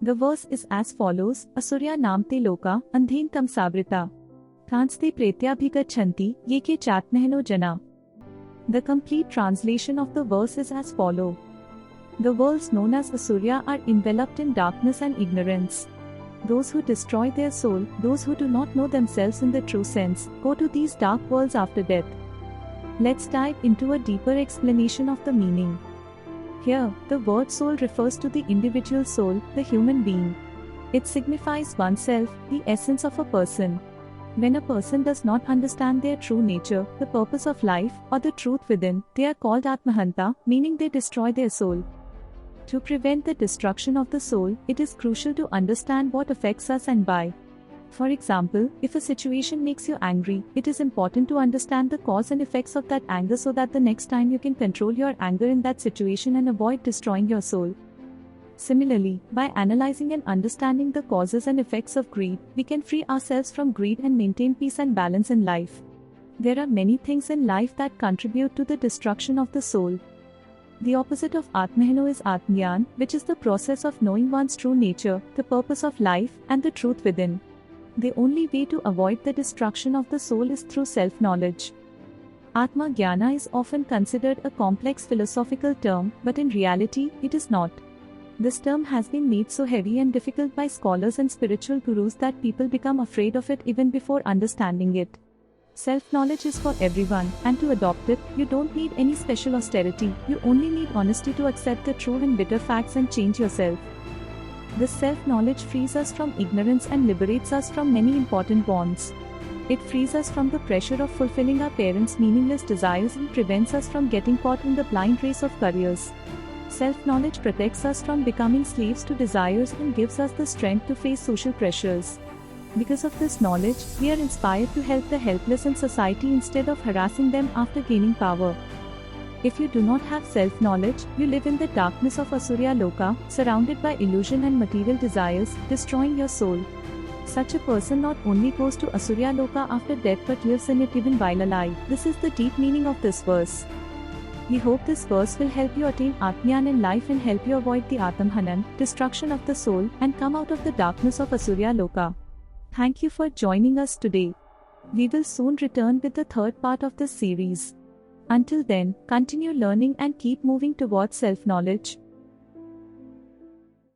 The verse is as follows, Asurya namte loka, andhen tam savrita. Transte pretyabhigachanti, yeke chatmehno jana. The complete translation of the verse is as follows. The worlds known as Asurya are enveloped in darkness and ignorance. Those who destroy their soul, those who do not know themselves in the true sense, go to these dark worlds after death. Let's dive into a deeper explanation of the meaning. Here, the word soul refers to the individual soul, the human being. It signifies oneself, the essence of a person. When a person does not understand their true nature, the purpose of life, or the truth within, they are called Atmahanta, meaning they destroy their soul. To prevent the destruction of the soul, it is crucial to understand what affects us and why. For example, if a situation makes you angry, it is important to understand the cause and effects of that anger so that the next time you can control your anger in that situation and avoid destroying your soul. Similarly, by analyzing and understanding the causes and effects of greed, we can free ourselves from greed and maintain peace and balance in life. There are many things in life that contribute to the destruction of the soul. The opposite of Atmahano is Atmagyan, which is the process of knowing one's true nature, the purpose of life, and the truth within. The only way to avoid the destruction of the soul is through self-knowledge. Atma Jnana is often considered a complex philosophical term, but in reality, it is not. This term has been made so heavy and difficult by scholars and spiritual gurus that people become afraid of it even before understanding it. Self-knowledge is for everyone, and to adopt it, you don't need any special austerity, you only need honesty to accept the true and bitter facts and change yourself. This self-knowledge frees us from ignorance and liberates us from many important bonds. It frees us from the pressure of fulfilling our parents' meaningless desires and prevents us from getting caught in the blind race of careers. Self-knowledge protects us from becoming slaves to desires and gives us the strength to face social pressures. Because of this knowledge, we are inspired to help the helpless in society instead of harassing them after gaining power. If you do not have self-knowledge, you live in the darkness of Asurya Loka, surrounded by illusion and material desires, destroying your soul. Such a person not only goes to Asurya Loka after death but lives in it even while alive. This is the deep meaning of this verse. We hope this verse will help you attain Atmyan in life and help you avoid the Atamhanan, destruction of the soul, and come out of the darkness of Asurya Loka. Thank you for joining us today. We will soon return with the third part of this series. Until then, continue learning and keep moving towards self-knowledge.